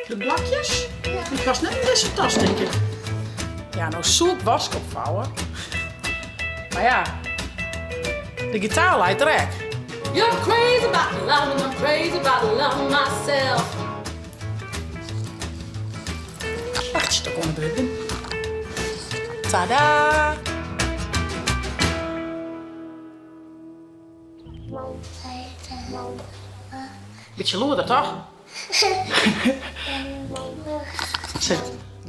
De blakjes? Die past net in deze tas, denk ik. Ja, nou zoek was opvouwen. Maar ja, de gitaar leidt rek. You're crazy about love and I'm crazy about love myself. Wacht, dat kon ik erin. Tada! Beetje loerder, toch? Zeg,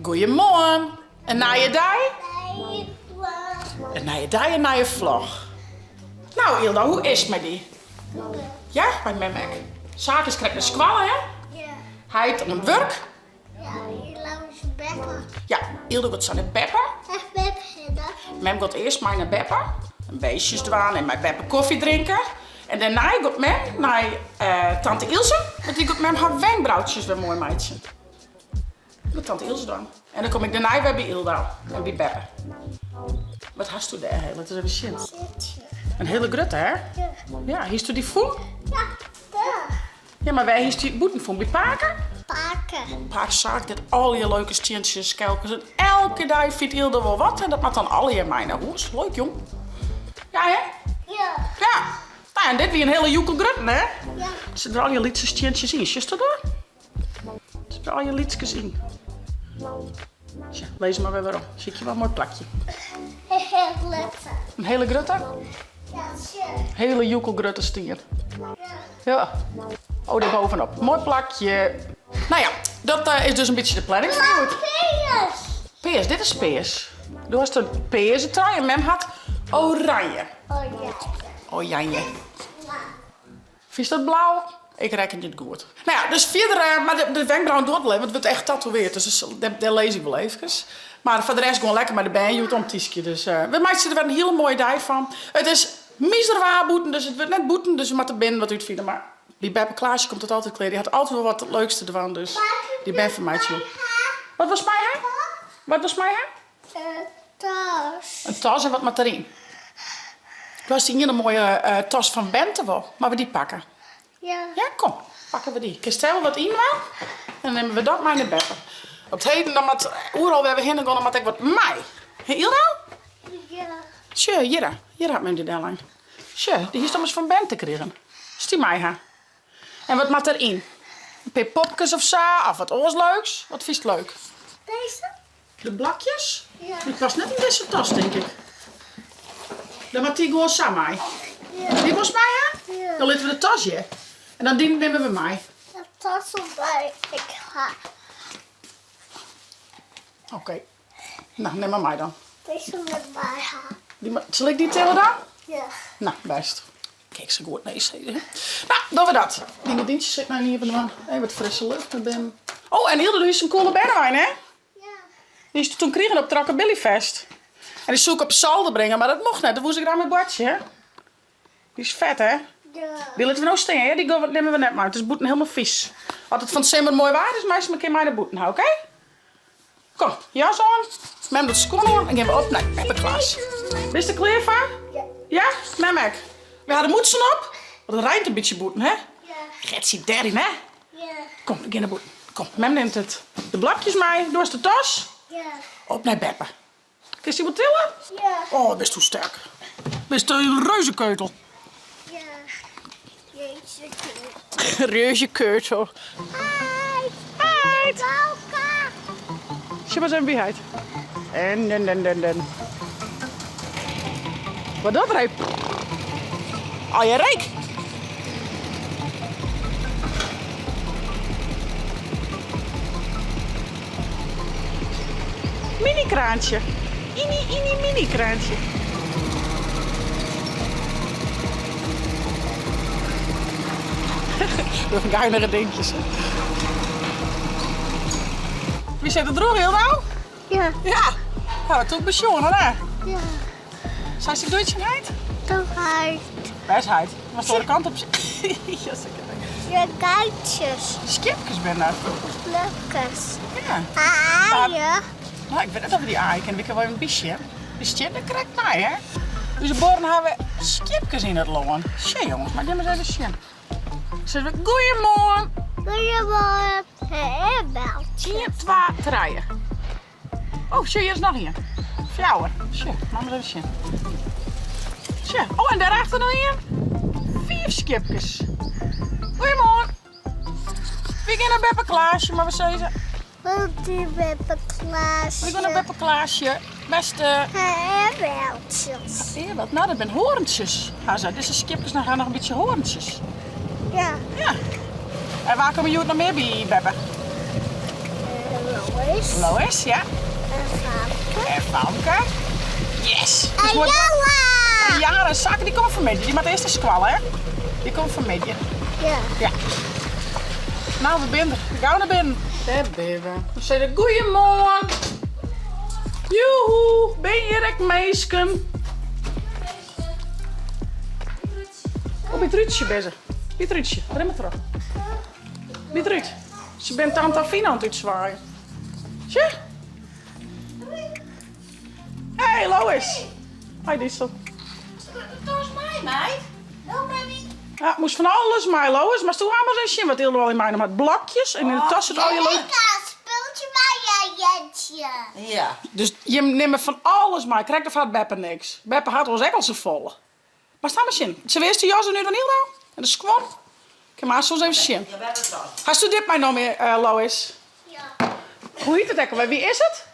goeiemorgen. En na je dag? En na je dag en na je vlog. Nou, Ilda, hoe is het met die? Ja, bij Memek. Zaken krijgt een squallen, hè? Ja. Hij heeft een werk. Ja, hier laten we beppen. Ja, Ilda gaat zo naar Beppe. Echt beppen, Mem gaat eerst mij naar Beppe. Een beestjes dwaan en met Beppe koffie drinken. En daarna gaat Mem naar tante Ilse. Want die gaat Mem haar wenkbrauwtjes weer mooi meidje. Met tante Ilse dan. En dan kom ik daarna weer bij Ilda en bij Beppe. Wat hast u daar? Dat is even shit. Een hele grutte, hè? Ja. Ja, hiest u die voet? Ja, daar. Ja, maar wij hiest die boeten van bij Paken. Paken. Paak zaak dit al je leuke stiertjes, kelkens. En elke dag vindt Ilda wel wat. En dat maakt dan al je mij naar hoes. Leuk, jong. Ja, hè? Ja. Ja. Nou, en dit weer een hele joekel grutten, hè? Ja. Er zitten al je liedjes stiertjes in. Zie je dat door? Er zitten al je liedjes in. Tja, lees maar weer op. Zie je wel een mooi plakje. Heel lekker. Een hele grutte? Ja, shit. Hele joekel grutte stier. Ja. Ja. Oh, daar bovenop. Mooi plakje. Nou ja, dat is dus een beetje de planning voor jou. Peers. Peers, dit is peers. Du hast een peerse trui en Mem had oranje. Oh ja. Oranje. Nou. Vind je dat blauw? Ik reken het goed. Nou ja, dus verder, maar de wenkbrauwen doorblijven, want het wordt echt tatoeëerd. Dus daar lees ik wel even. Maar voor de rest gewoon lekker met de band om tiesje. Dus we maken er wel een hele mooie dag van. Het is miserwaar boeten, dus het wordt net boeten. Dus we moeten binnen wat u het vinden. Maar die Beppe Klaasje komt het altijd kleden. Die had altijd wel wat het leukste ervan. Dus die ben van mij. Wat was mij, hè? Wat was mij, hè? Tas. Een tas en wat met erin. Was die hier een mooie tas van Bente wel. Maar we die pakken. Ja. Ja, kom. Pakken we die. Kist wel wat in wel. En dan nemen we dat maar in de Beppe. Op het heden dan met overal waar we heen gaan, dan moet ik wat mij. Hé, Ilda? Ja. Tje, hier had men die deadline. Tje, die is dan eens van Bente gekregen. Is die mij, hè? En wat moet erin? Een paar popjes of zo, of wat oors leuks. Wat vind je leuk? Deze? De blakjes? Ja. Die past net in deze tas, denk ik. Dan moet die gewoon samen. Ja. Die was mij, hè? Ja. Dan laten we de tas hier. En dan die nemen we mij. De tas erbij. Ik ga. Oké. Nou, neem maar mij dan. Deze met mij gaan. Zal ik die tellen dan? Ja. Nou, best. Kijk, ze goed nee zeggen. Nou, doen we dat. Die dienstjes zit nou niet even even wat frisse lucht. Oh, en Hilde, is een coole bernwijn, hè? Ja. Die is toen kregen op het Rockabilly-fest. En die zoek op zalde brengen, maar dat mocht net. Dan moest ik daar met bordje, hè? Die is vet, hè? Ja. Die laten we nou staan, hè? Die nemen we net maar. Het is boeten helemaal vies. Als het van het zomer mooi waar is, meestal een keer mij naar boeten houden, oké? Kom, jas aan. Mem dat schoenen aan en gaan we op naar Beppe Klaas. Is er klaar voor? Ja. Ja? Memek. We hadden moedsen op. Want het rijdt een beetje boeten, hè? Ja. Getsie daarin, hè? Ja. Kom, we gaan naar boeten. Kom, Mem neemt het. De blakjes mee, door de tas. Ja. Op naar Beppe. Kist die wat tillen? Ja. Oh, best hoe sterk. Best een reuzenkeutel. Ja. Jeetje. Reuzenkeutel. Hi. Hi. Welke? Zie maar zijn wie heet. En. Wat dat rijdt? Oh, je reik. Mini kraantje. Ini mini kraantje. Dat zijn geinige dingetjes. Hè. Wie zit er droog, heel nou? Ja. Ja. Ja, wat ook pensioen, hè? Ja. Zijn ze Duits heet? Toch uit. Wijsheid. Was de kant op. Je kuitjes. Skipjes ben dat. Lekkers. Ja. Aaien. Nou, ik weet net of we die aaien kennen. We hebben een biesje. Die stint, dat krijgt mij, hè? Dus de boren hebben skipjes in het loon. Tje, jongens, maar dit is even zien. Ze zeggen, goeiemorgen. Goeiemorgen. Herbeltje. 1, 2, 3. Oh, zie, hier is nog een. Fjouwer. Zie, mama eens even zien. Zie. Oh, en daarachter nog een. 4 skipjes. Goedemorgen. We gaan naar Beppe Klaasje, maar we zeggen... Wilt u Beppe Klaasje? We gaan naar Beppe Klaasje. Beste... Herbeltjes. Wat? Nou, dat zijn hoorntjes. Ga zo, deze skipjes dan gaan nog een beetje hoorntjes. Ja. Ja. En waar komen jullie nog meer bij, Beppe? Lois. Lois, ja. En Famke. En Famke. Yes. Dus En wordt- Jella. En Jara en Sakke, die komen van midden. Die moet eerst de squallen, hè? Die komen van midden. Ja. Ja. Nou, we binnen. We gaan naar binnen. Daar ben we. We zeggen goeiemorgen. Joehoe, ben je er, meisken? Oh, Pietruutje bezig. Pietruutje, breng maar terug. Pietruut, ze bent tante Fina aan het uitzwaaien. Tja. Hey, Lois. Hi, Diesel. Dat is mij, meid. Nou, baby. Ja, het moest van alles mij, Lois. Maar toen allemaal zijn zin. Wat hielden we al in mij nog met blokjes. En in de tas zit al je leuk. Speeltje maar, Jentje. Ja. Dus je neemt van alles maar. Krijg van Beppe niks. Beppe had ons echt al zijn volle. Maar sta maar zin. Ze wist die jas er nu dan heel nou? En de squan? Kijk maar, zo even zin. Je bent het al. Hij studeert mij nog meer, Lois. Ja. Hoe heet het ook alweer? Wie is het?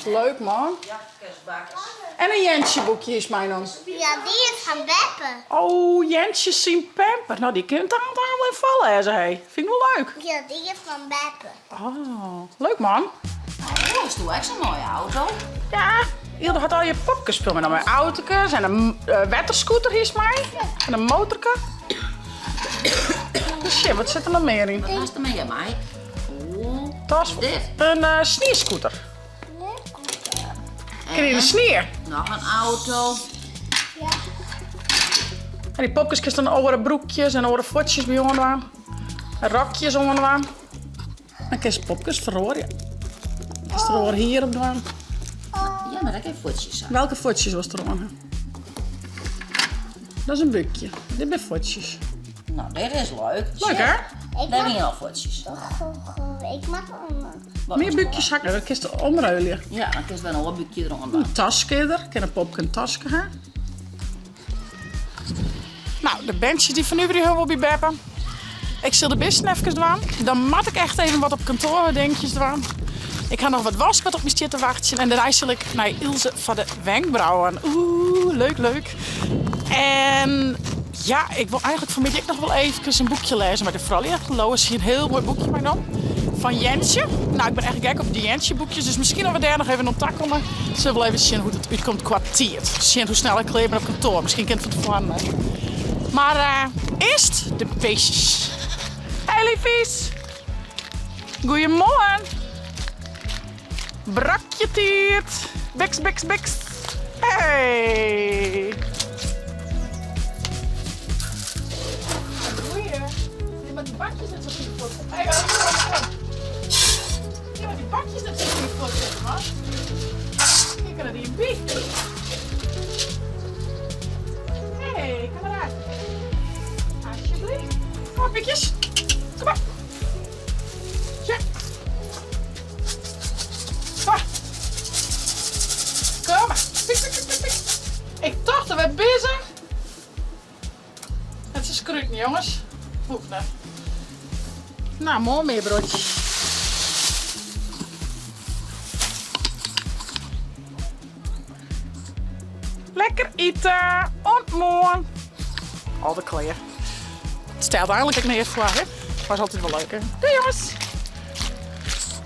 Leuk man. Ja, kerstbakkers. En een Jentje boekje is mij dan. Ja, die is van Beppe. Oh, Jentje zien pamper. Nou, die kunt aan het wel in vallen, hè, zei hij. Vind ik wel leuk. Ja, die is van Beppe. Oh, leuk man. Oh, is toch echt zo'n mooie auto? Ja, Hilde had al je popjes speel met mijn auto's en een wetterscooter hier is mij. En een motorke. Shit, wat zit er nog meer in? Wat was er met je, meid? Oeh. Tas Dit? een snierscooter. Ken je een sneer? Nog een auto. Ja. En die popjes kisten dan oude broekjes en oude fotjes bij jongen aan. En rokjes onder aan. En kist popjes verroor je. Kist er hoor hier op de aan. Ja, maar dat heeft voetjes aan. Welke fotjes was er aan? Dat is een bukje. Dit zijn fotjes. Nou, dit is leuk. Leuk hè? Ik Daar ben je al voetjes. Ik mag allemaal. Wat Meer is bukjes hakken, dat kist omruilen. Ja, dan kun je wel een bukje eronder. Een tasje er. Ken een popje een tasje hè? Nou, de bandjes die van nu weer heel wel bij Beppe. Ik zal de best even doen. Dan moet ik echt even wat op kantoor wat dingetjes doen. Ik ga nog wat was wat op mijn stier te wachten. En daarna zal ik naar Ilse van de wenkbrauwen. Oeh, leuk, leuk. En ja, ik wil eigenlijk vanmiddag nog wel even een boekje lezen. Maar de vrouw heeft Lois hier een heel mooi boekje mee dan. Van Jentje. Nou, ik ben eigenlijk gek op die Jentje boekjes. Dus misschien dat we daar nog even op takkelen. Zullen we wel even zien hoe het uitkomt qua tijd. Zien hoe snel ik leef op kantoor. Misschien kent het van tevoren. Maar eerst de beestjes. Hey liefies. Goedemorgen. Brakje tiert. Beks, beks, beks. Hey. Goeie. Ja, maar die bakjes net zo goed voor. Hey, ja, maar die bakjes net zo goed voor zetten, man. Kijk naar die biet. Hey, kom maar uit. Alsjeblieft. Kom maar, pikjes. Kom maar. Check. Kom maar. Kom maar. Pik, pik, pik, pik, pik. Ik dacht dat we bezig. Het is scruten, jongens. Oefenen. Nou, mooi meer broodjes. Lekker eten. Ontmoen. Al de kleren. Het stelt eigenlijk ook neer voor, hè? Maar is altijd wel leuk, hè? Doei, jongens.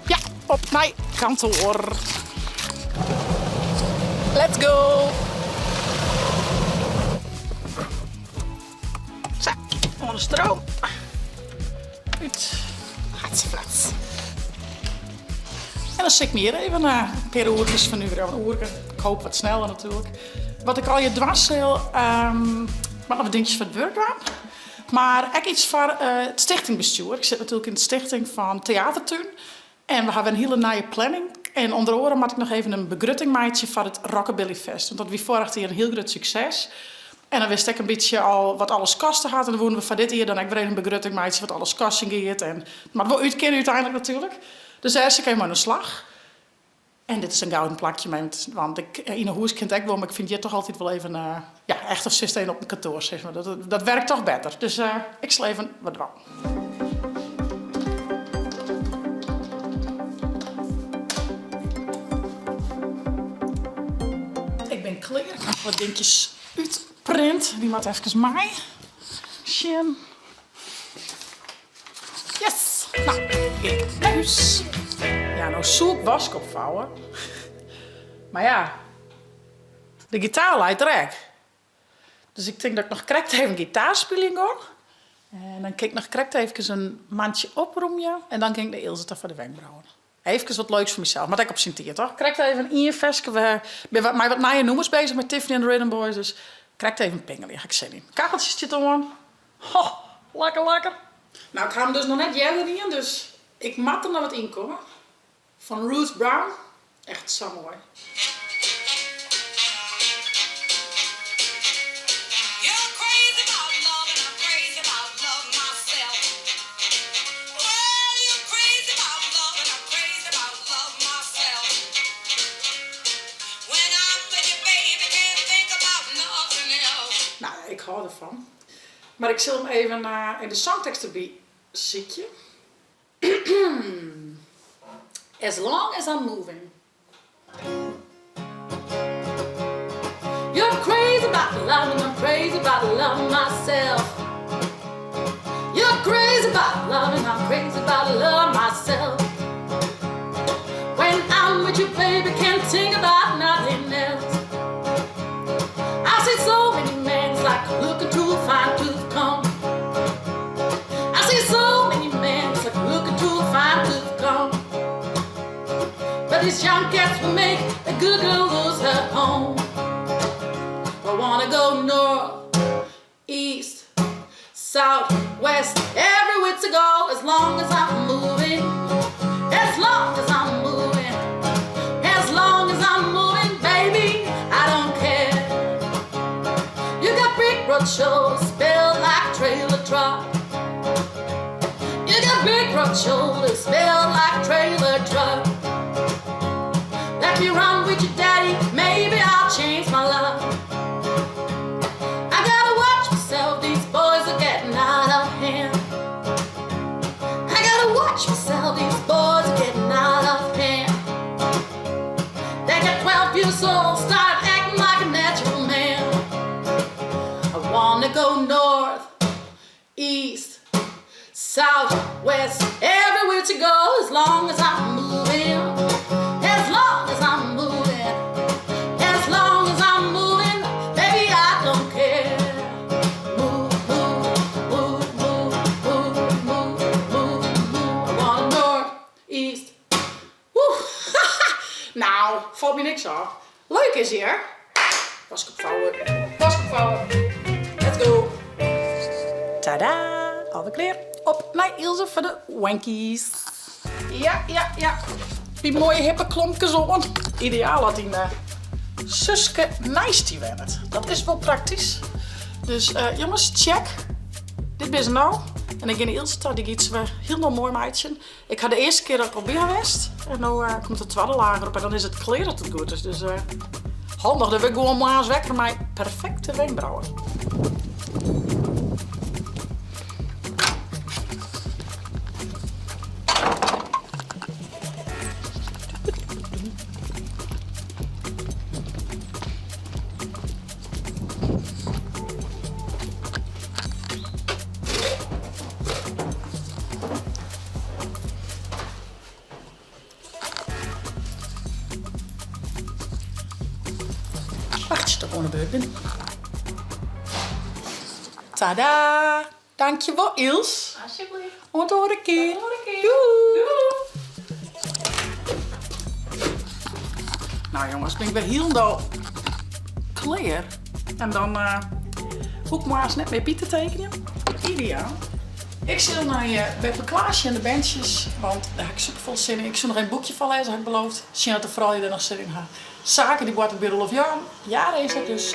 Ja, op mijn kantoor. Let's go. Zo, onder stroom. Goed. Hartstikke. En dan zit ik me hier even een paar uurtjes van nu weer een uur. Ik hoop wat sneller natuurlijk. Wat ik al je dwars wil, maar nog dingetjes van het werk doen. Maar ook iets voor het stichtingbestuur. Ik zit natuurlijk in de stichting van Theatertuin. En we hebben een hele nieuwe planning. En onder andere moet ik nog even een begrutting maken voor het Rockabilly Fest. Want dat was vorig jaar een heel groot succes. En dan wist ik een beetje al wat alles kosten had. En dan woonden we van dit hier dan ik weer een begrutting meidje wat alles kosten gaat. Maar het wil uitkennen uiteindelijk natuurlijk. Dus daar is ik helemaal aan de slag. En dit is een gouden plakje, want ik in een huis kind ik wel, maar ik vind je toch altijd wel even, echt of systeem op een kantoor, zeg maar. Dat werkt toch beter. Dus ik zal even wat wel. Ik ben klaar. Ik heb wat dingetjes uitprint. Die moet even mij. Sjen. Yes! Nou, ik naar huis. Ja, nou zoek was ik opvouwen. Maar ja, de gitaar leidt rek. Dus ik denk dat ik nog correct even een gitaarspeling hoor. En dan kijk ik nog correct even een mandje oproemje. En dan ging ik de Ilse voor de wenkbrauwen. Even wat leuks voor mezelf, maar dat ik op Sint-Tier toch? Correct even een versje. We zijn met wat nieuwe noemers bezig met Tiffany en de Rhythm Boys. Dus correct even een pingel. Ga ik zin in. Kacheltjes zitten aan. Ho, lekker, lekker. Nou, ik ga hem dus nog net jaren in, dus ik mat er nog wat in komen. Van Ruth Brown. Echt zo mooi. Nou, ik hou ervan. Maar ik zal hem even in de songtekst erbij zitten. As long as I'm moving. You're crazy about love and I'm crazy about love myself. You're crazy about love and I'm crazy about love myself. When I'm with you, baby, can't think about nothing else. I see so many men, it's like looking through a fine-tooth comb. I see so many men, it's like looking through a fine-tooth comb. But these young cats will make a good girl lose her home. I wanna go north, east, south, west, everywhere to go as long as I'm moving. As long as I'm moving. As long as I'm moving, baby, I don't care. You got big broad shoulders, built like trailer truck. You got big broad shoulders, built like trailer truck. Let me run with your daddy, maybe I'll change my love. I gotta watch myself, these boys are getting out of hand. I gotta watch myself, these boys are getting out of hand. They got 12 years old, start acting like a natural man. I wanna go north, east, south, west, everywhere to go as long as I'm moving. As long as I'm moving. As long as I'm moving, baby, I don't care. Move, move, move, move, move, move, move, move. I wanna north, east. Woe. Nou, valt me niks af. Leuk is hier. Was opvouwen. Was opvouwen. Let's go. Tada. Alweer klaar. Op naar Ilse voor de wankies. Ja, ja, ja. Die mooie hippe klompjes on. Ideaal had die Suske Nice werd. Dat is wel praktisch. Dus jongens, check. Dit is nou. En ik in de Ilse die iets heel mooi meidje. Ik had de eerste keer dat ik al bij geweest. En nu komt het tweede lager op en dan is het klaar dat het goed is. Dus handig dat we gewoon maar eens wekker met perfecte wenkbrauwen. Wacht, toch gewoon een beurt binnen. Tada! Dankjewel, Ils. Alsjeblieft. Tot de volgende keer. Doei. Nou jongens, ben ik weer heel klaar. En dan hoek maar eens net mee Pieter tekenen. Ideaal. Ik zit naar Beppe Klaasje en de bandjes, want daar heb ik super veel zin in. Ik zou nog een boekje van lezen, had ik beloofd. Jeanette vooral je er nog zin in haar. Zaken die wordt bij Rolof Jaren is het, dus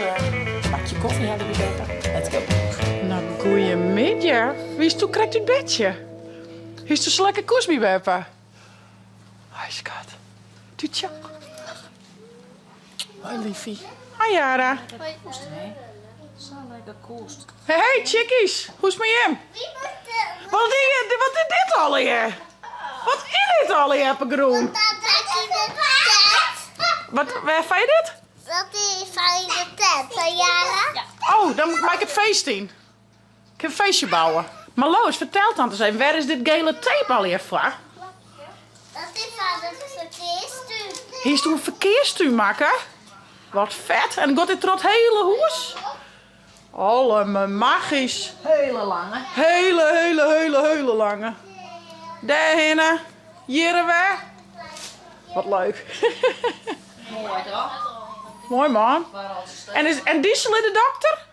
maak je koffie hebben die Beppe. Let's go. Nou, goeiemiddag. Wie is toe krijgt het bedje? Is er zo lekker koes bij Beppe? Hoi schat. Tutje. Hoi liefie. Hoi Jara. Zo lekker koest. Hey chickies, hoe is het met hem? Wat is dit al hier? Wat is dit al hier, Groen? Waar vind je dit? Dat is van de tent, van Jara. Oh, dan maak ik het feest in. Ik heb een feestje bouwen. Maar Lois, vertel dan eens even, waar is dit gele tape al hier voor? Dat is van het verkeersstuur. Hier is toen een verkeersstuur maken. Wat vet. En gaat dit trot hele hoes? Allemaal magisch. Hele lange. Hele lange. Daarheen. Hier weer. Wat leuk. Mooi toch? Mooi man. Waar als het En Diesel is de dokter?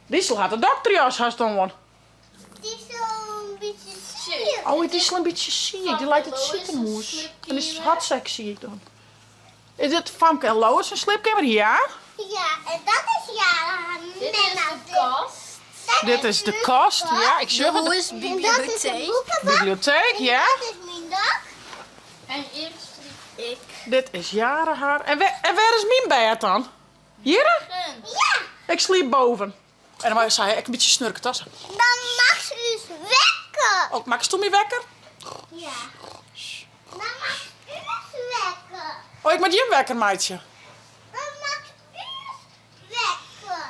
Diesel had de dokterjas, haast dan wel. Die is zo'n beetje ziek. Oh, het is een beetje ziek. Die lijkt het ziekenhuis. En is hartstikke zie ik dan. Is het Famke en Lois een slipkamer? Ja. Ja, en dat is Jara. Dit is de kast. Dit is de kast. Ja, ik zeg het. Dat is een boekenbak. Bibliotheek, ja. Dat is mijn dak. En hier sliep ik. Dit is Jarenhaar. En waar is mijn bed dan? Hier? Ja, Ik sliep boven. En dan zei ik een beetje snurken tassen. dan mag ze dus wekken. Oh, maak eens toen mee wekker. Ja. Dan mag u eens wekken. Oh, ik moet je wekker, meidje. Dan mag u eens wekken.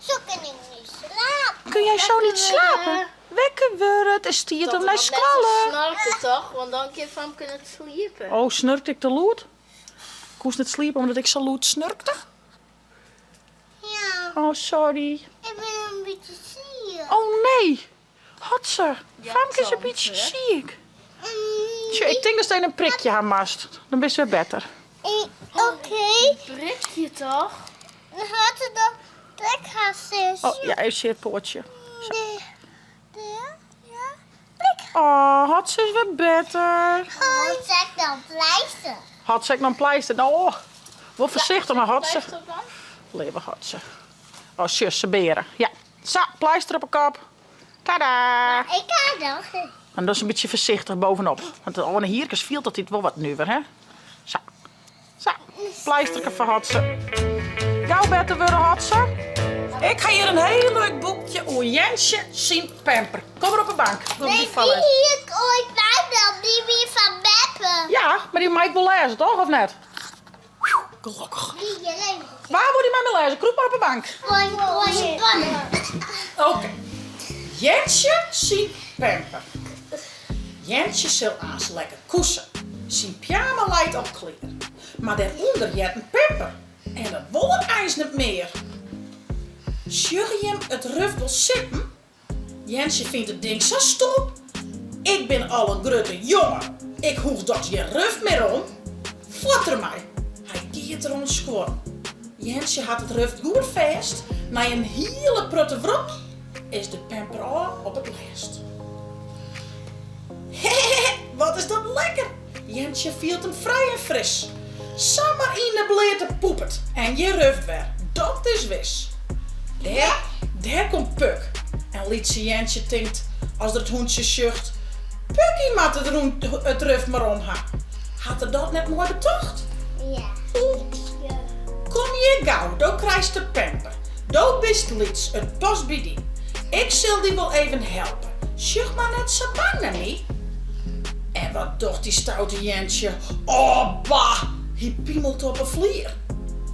Zo kan ik niet slapen. Kun jij zo niet slapen? Wekker worden. Het is hier dan naar skallen. snarken toch? Want dan kan je van kunnen sliepen. Oh, snurkte ik te lood? Ik moest niet sliepen omdat ik zo lood snurkte. Ja, Oh, sorry. ik ben een beetje ziek. Oh nee. Had ze. Famke is een soms, beetje hè? ziek. Tja, ik denk dat ze een prikje aan mast. Dan is het weer beter. Oké. Prikt je toch? Dan gaat het de trekhassers. Oh, ja, even het poortje. Ja. Oh, had ze is weer beter. Oh, zeg dan pleister. Had ze ik dan pleister? Nou, oh, wat voorzichtig, maar had ze. Blijft dat dan? Leven had ze. Oh, zussen beren. Ja, zo, pleister op een kop. Tada! Ik ga nog. En dat is een beetje voorzichtig bovenop. Want al een hierkes viel dat dit wel wat nuwer, hè? Zo. Zo. Pleisterke van had ze. Gauw beter worden had ze. Ik ga hier een heel leuk boekje over Jensje zien pamper. Kom maar op een bank. Wil Nee, die die vallen? hier ooit bij dan, die weer van Beppe. Ja, maar die mag ik wel lezen, toch? Of net? Gelukkig. Die je alleen. Waar moet die met me lezen? Kroep maar op een bank. Oké. Jensje zien pamper. Jensje zal aan zijn lekker kussen. Zijn pyjama leidt op kleren. Maar daaronder jet een pamper. En dat wil het ijs niet meer. Sjug je hem het ruf wil sippen? Jensje vindt het ding zo stom. Ik ben al een grote jongen. Ik hoef dat je ruf meer om. Flatter mij. Hij giet er om schoon. Jensje had het ruf goed vast. Na een hele prutte wrok is de pamper al op het lijst. Wat is dat lekker. Jensje viel hem vrij en fris. Samen in de bleerte poepert en je ruf weer. Dat is wis. Daar komt Puk. En liet Jensje denkt, als het hoentje zucht, Pukkie maat het ruf maar om haar. Had er dat net mooi betocht? Ja. Kom je gauw, dan krijgt de pamper. Do bist liets, het past bij die. Ik zal die wel even helpen. Zucht maar net zo bang naar mij. En wat doet die stoute Jensje? Oh, bah! Hij piemelt op een vlier.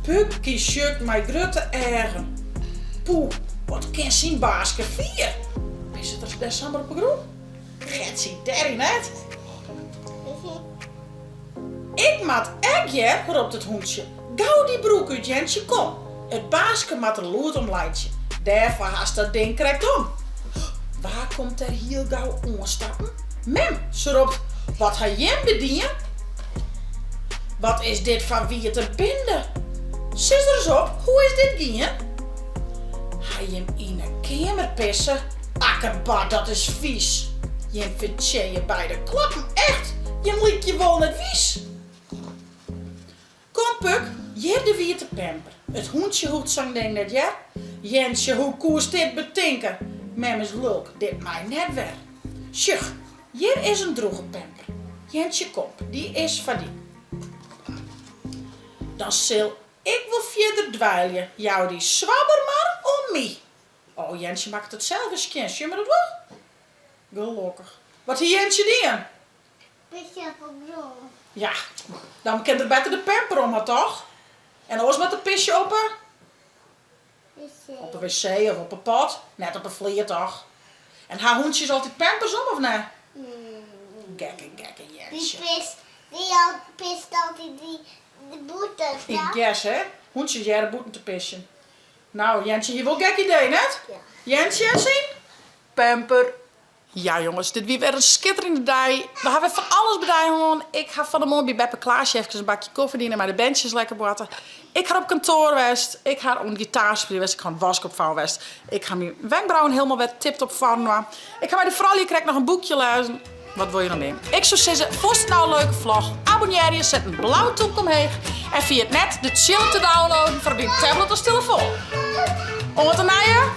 Pukkie sjukt mij grutte ergen. Poeh, wat kan zijn baaske vier? Is het er best samen op een groen? Gaat zie daarin net? Ik maat echt je, roept het hoentje. Gauw die broek uit Jensje, kom. Het baaske maat een loert om leidje. Daarvoor haast dat ding krijgt om. Waar komt er heel gauw onstappen? Mem, ze roept, wat ga je bedienen? Wat is dit van wie het een binden? Sis er eens op, hoe is dit gingen? Hij hem in een kamer pissen? Akkerbad, dat is vies. Je vindt je bij de klappen, echt. Je liet je wel net vies. Kom Puk, hier de witte pamper. Het hoentje hoeft zo'n ding net, ja? Jensje, hoe koers dit betinken? Mem is leuk, dit mij net weer. Sjuch, hier is een droge pamper. Jensje kop, die is van die. Dan zul ik wel verder dweilen. Jou die zwabber maar om mij. Oh, Jensje maakt het zelf eens kind. Zie je me dat wel? Gelukkig. Wat hier Jensje die in? Beetje van bloem. Ja, dan kan er beter de pamper om, maar toch? En alles met een pisje op haar? Op een wc of op een pot? Net op een vlier toch? En haar hoentje is altijd pampers om of nee? Gekke Die Jensje. pist altijd de boete, Ik ja? guess hè? Hoentjes jaren boeten te pissen. Nou Jensje, hier wel gek idee net? Ja. Jensje zien? Pamper. Ja jongens, dit weer een schitterende dag. We hebben van alles bij gewoon. Ik ga van de morgen bij Beppe Klaasje even een bakje koffie dienen, maar de bandjes lekker botten. Ik ga op kantoor west. Ik ga op een gitaar spelen west. Ik ga een wask opvouwen west. Ik ga mijn wenkbrauwen helemaal weer tip-top van. Ik ga bij de vrouw, je krijgt nog een boekje lezen. Wat wil je nog meer? Ik zou zeggen, vond je het nou een leuke vlog? Abonneer je, zet een blauwe toek omheen. En via het net de chill te downloaden voor op je tablet of telefoon. Om het te naaien?